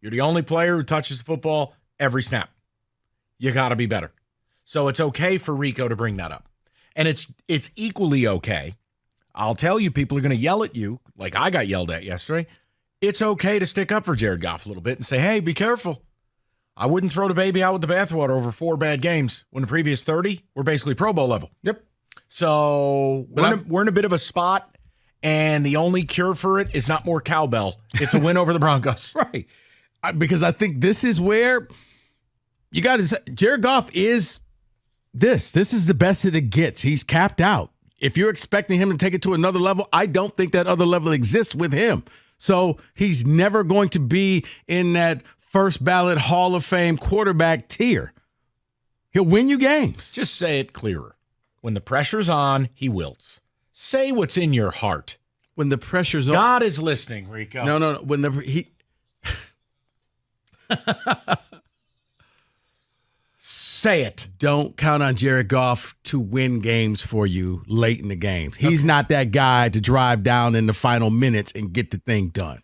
You're the only player who touches the football every snap. You got to be better. So it's okay for Rico to bring that up. And it's equally okay. I'll tell you, people are going to yell at you like I got yelled at yesterday. It's okay to stick up for Jared Goff a little bit and say, hey, be careful. I wouldn't throw the baby out with the bathwater over 4 bad games when the previous 30 were basically Pro Bowl level. Yep. So we're in a bit of a spot, and the only cure for it is not more cowbell. It's a win over the Broncos. Right. Because I think this is where you got to say, Jared Goff is this. This is the best that it gets. He's capped out. If you're expecting him to take it to another level, I don't think that other level exists with him. So he's never going to be in that first ballot Hall of Fame quarterback tier. He'll win you games. Just say it clearer. When the pressure's on, he wilts. Say what's in your heart. When the pressure's on. God is listening, Rico. No. When Say it. Don't count on Jared Goff to win games for you late in the games. He's not that guy to drive down in the final minutes and get the thing done.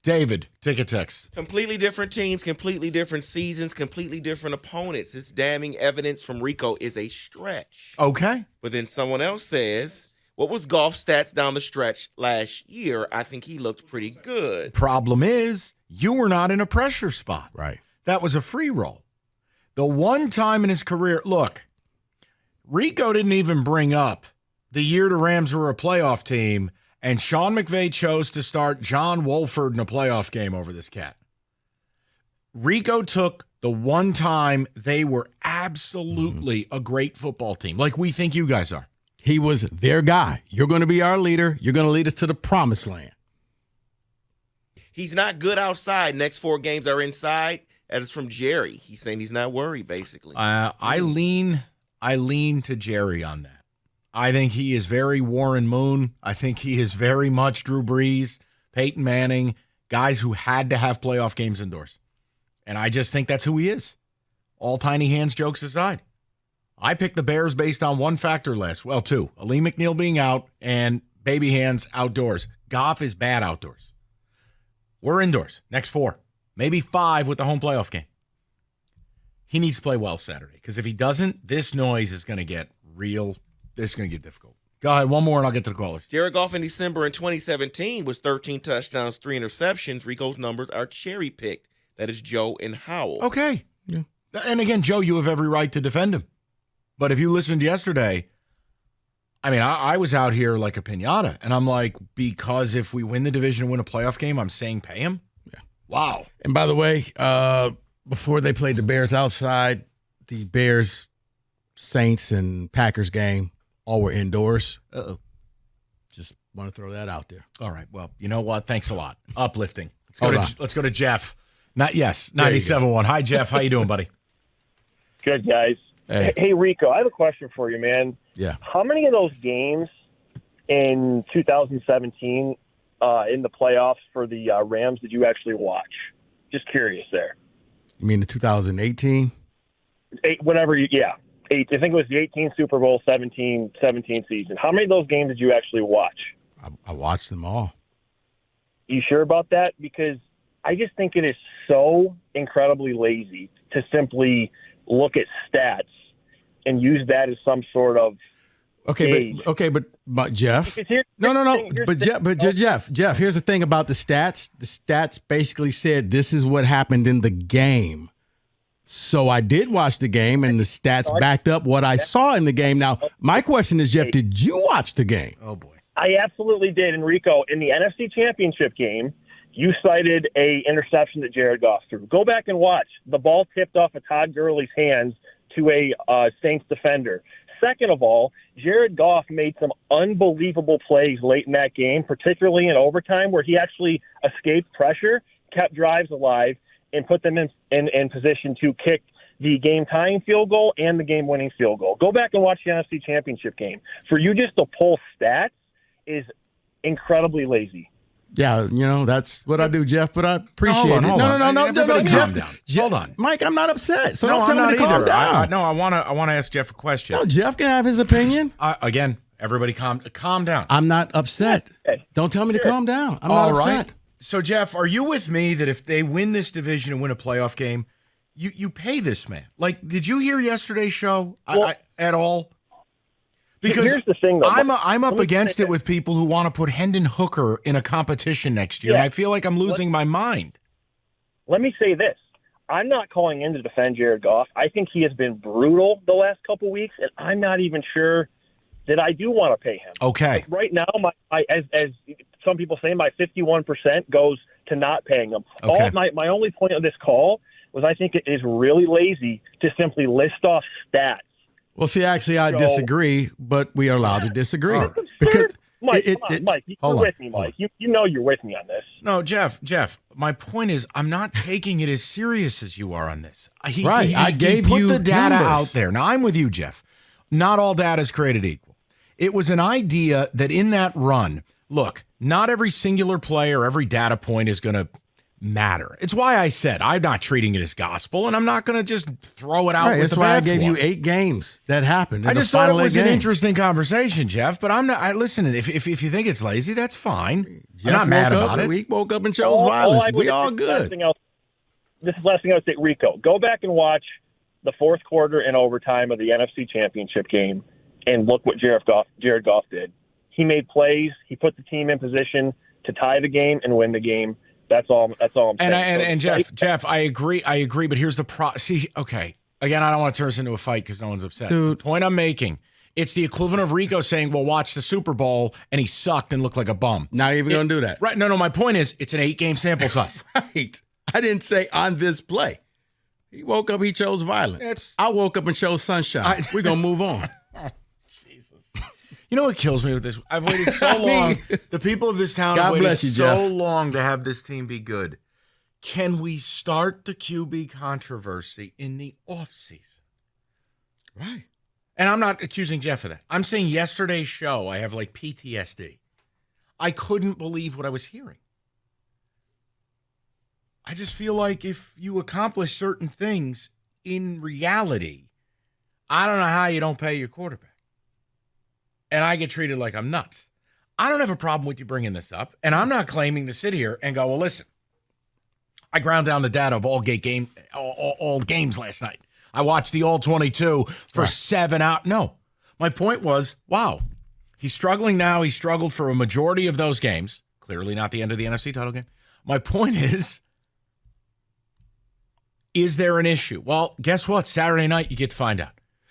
David, take a text. Completely different teams, completely different seasons, completely different opponents. This damning evidence from Rico is a stretch. Okay. But then someone else says, what was Goff's stats down the stretch last year? I think he looked pretty good. Problem is, you were not in a pressure spot. Right. That was a free roll. The one time in his career, look, Rico didn't even bring up the year the Rams were a playoff team, and Sean McVay chose to start John Wolford in a playoff game over this cat. Rico took the one time they were absolutely a great football team, like we think you guys are. He was their guy. You're going to be our leader. You're going to lead us to the promised land. He's not good outside. Next 4 games are inside. That is from Jerry. He's saying he's not worried, basically. I lean to Jerry on that. I think he is very Warren Moon. I think he is very much Drew Brees, Peyton Manning, guys who had to have playoff games indoors. And I just think that's who he is. All tiny hands jokes aside. I picked the Bears based on one factor less. Well, 2. Aleem McNeil being out and baby hands outdoors. Goff is bad outdoors. We're indoors. Next 4. Maybe 5 with the home playoff game. He needs to play well Saturday because if he doesn't, this noise is going to get real. This is going to get difficult. Go ahead, one more and I'll get to the callers. Jared Goff in December in 2017 was 13 touchdowns, 3 interceptions. Rico's numbers are cherry-picked. That is Joe and Howell. Okay. Yeah. And again, Joe, you have every right to defend him. But if you listened yesterday, I mean, I was out here like a piñata, and I'm like, because if we win the division and win a playoff game, I'm saying pay him? Yeah. Wow. And by the way, before they played the Bears outside, the Bears, Saints, and Packers game all were indoors. Uh-oh. Just want to throw that out there. All right. Well, you know what? Thanks a lot. Uplifting. Let's go to Jeff. 97.1. Hi, Jeff. How you doing, buddy? Good, guys. Hey, Rico, I have a question for you, man. Yeah. How many of those games in 2017 in the playoffs for the Rams did you actually watch? Just curious there. You mean the 2018? 8, whatever you, yeah. 8. I think it was the 18 Super Bowl, 17 season. How many of those games did you actually watch? I watched them all. You sure about that? Because I just think it is so incredibly lazy to simply look at stats and use that as some sort of gauge. But Jeff, Jeff, here's the thing about the stats. The stats basically said this is what happened in the game. So I did watch the game, and the stats backed up what I saw in the game. Now, my question is, Jeff, did you watch the game? Oh, boy. I absolutely did. Enrico, in the NFC Championship game, you cited a interception that Jared Goff threw. Go back and watch. The ball tipped off of Todd Gurley's hands to a Saints defender. Second of all, Jared Goff made some unbelievable plays late in that game, particularly in overtime, where he actually escaped pressure, kept drives alive, and put them in position to kick the game-tying field goal and the game-winning field goal. Go back and watch the NFC Championship game. For you just to pull stats is incredibly lazy. Yeah, that's what I do, Jeff, but I appreciate it. Hold on. No, Calm Jeff, down. Hold on. Mike, I'm not upset. So No, don't tell I'm me to not calm either. down. I want to ask Jeff a question. No, Jeff can have his opinion. Again, everybody calm down. I'm not upset. Okay. Don't tell me to calm down. I'm not All right. upset. So, Jeff, are you with me that if they win this division and win a playoff game, you pay this man? Like, did you hear yesterday's show at all? Because here's the thing, though. I'm up against it with people who want to put Hendon Hooker in a competition next year, and I feel like I'm losing my mind. Let me say this. I'm not calling in to defend Jared Goff. I think he has been brutal the last couple weeks, and I'm not even sure that I do want to pay him. Okay. Right now, as some people say, my 51% goes to not paying him. Okay. My only point of this call was I think it is really lazy to simply list off stats. Well, see, actually, I disagree, but we are allowed to disagree. Because Mike, you're with me, Mike. You know you're with me on this. No, Jeff, my point is I'm not taking it as serious as you are on this. He put the data out there. Now, I'm with you, Jeff. Not all data is created equal. It was an idea that in that run, look, not every singular play or every data point is going to matter. It's why I said I'm not treating it as gospel, and I'm not going to just throw it out with that's the why I bathwater. gave you 8 games that happened. I just thought it was an interesting conversation, Jeff. But I'm not. Listen, if you think it's lazy, that's fine. I'm not mad about it. We woke up and chose violence. We all good. This is the last thing I would say, Rico. Go back and watch the fourth quarter and overtime of the NFC Championship game, and look what Jared Goff did. He made plays. He put the team in position to tie the game and win the game. That's all I'm saying. And Jeff, I agree. But here's the See, okay. Again, I don't want to turn this into a fight because no one's upset. Dude. The point I'm making, it's the equivalent of Rico saying, well, watch the Super Bowl, and he sucked and looked like a bum. Not even going to do that. Right. No, my point is it's an 8-game sample size. Right. I didn't say on this play. He woke up, he chose violence. I woke up and chose sunshine. We're going to move on. You know what kills me with this? I've waited so long. The people of this town have waited so long to have this team be good. Can we start the QB controversy in the offseason? Right. And I'm not accusing Jeff of that. I'm saying yesterday's show, I have like PTSD. I couldn't believe what I was hearing. I just feel like if you accomplish certain things in reality, I don't know how you don't pay your quarterback. And I get treated like I'm nuts. I don't have a problem with you bringing this up, and I'm not claiming to sit here and go, well, listen, I ground down the data of all games last night. I watched the all 22 for 7 hours. No, my point was, wow, he's struggling now. He struggled for a majority of those games. Clearly not the end of the NFC title game. My point is there an issue? Well, guess what? Saturday night, you get to find out.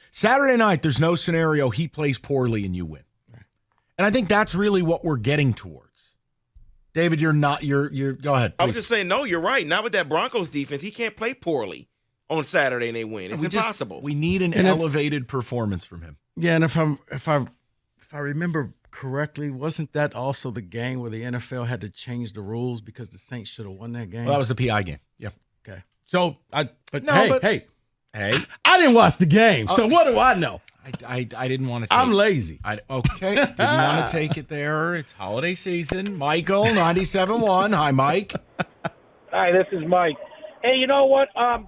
Saturday night, there's no scenario he plays poorly and you win. And I think that's really what we're getting towards. David, you're go ahead. Please. I was just saying, no, you're right. Not with that Broncos defense. He can't play poorly on Saturday and they win. It's impossible. We need an elevated performance from him. Yeah, and if I remember correctly, wasn't that also the game where the NFL had to change the rules because the Saints should have won that game? Well, that was the PI game. Yeah. Okay. So, hey, I didn't watch the game, so what do I know? I didn't want to take I'm lazy. Didn't want to take it there. It's holiday season. Michael, 97.1. Hi, Mike. Hi, this is Mike. Hey, you know what? I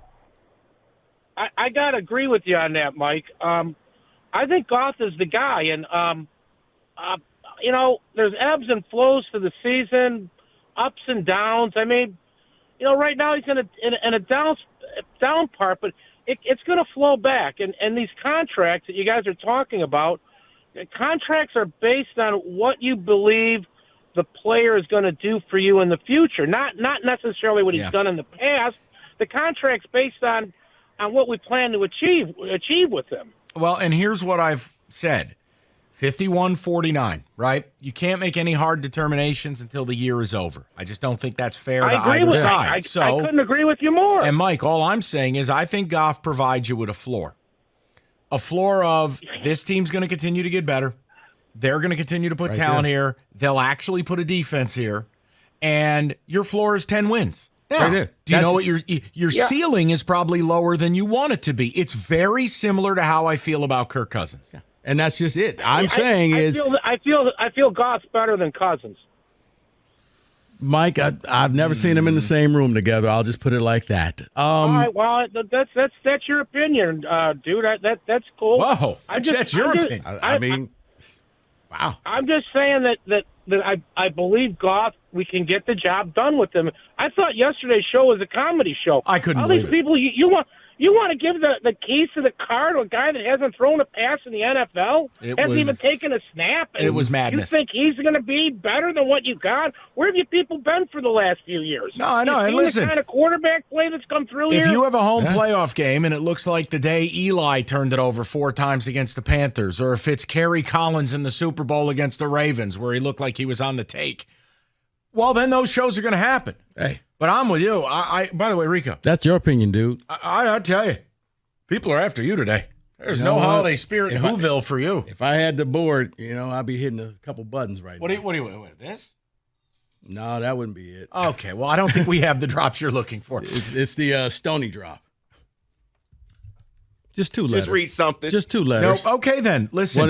got to agree with you on that, Mike. I think Goff is the guy, and, there's ebbs and flows to the season, ups and downs. I mean, right now he's in a down part, but it's going to flow back. And these contracts that you guys are talking about, contracts are based on what you believe the player is going to do for you in the future, not necessarily what he's done in the past. The contract's based on what we plan to achieve with him. Well, and here's what I've said. 51-49, right? You can't make any hard determinations until the year is over. I just don't think that's fair to either side. I couldn't agree with you more. And, Mike, all I'm saying is I think Goff provides you with a floor. A floor of this team's going to continue to get better. They're going to continue to put talent here. They'll actually put a defense here. And your floor is 10 wins. Now, do you know what your ceiling is probably lower than you want it to be? It's very similar to how I feel about Kirk Cousins. Yeah. And that's just it. I feel Goff's better than Cousins. Mike, I've never seen them in the same room together. I'll just put it like that. All right, well, that's your opinion, dude. That's cool. Whoa, that's your opinion. I mean, wow. I'm just saying that that I believe Goff, we can get the job done with him. I thought yesterday's show was a comedy show. I couldn't All believe these it. people, you want to give the keys to the car to a guy that hasn't thrown a pass in the NFL, hasn't even taken a snap. And it was madness. You think he's going to be better than what you got? Where have you people been for the last few years? No, I know. And listen, the kind of quarterback play that's come through if here? you have a home playoff game and it looks like the day Eli turned it over 4 times against the Panthers, or if it's Kerry Collins in the Super Bowl against the Ravens where he looked like he was on the take, well, then those shows are going to happen. Hey. But I'm with you. I by the way, Rico. That's your opinion, dude. I tell you, people are after you today. There's no holiday spirit in Whoville for you. If I had the board, I'd be hitting a couple buttons right now. What do you this? No, that wouldn't be it. Okay, well, I don't think we have the drops you're looking for. It's the Stony drop. Just 2 letters. Just read something. Just 2 letters. No, okay then. Listen.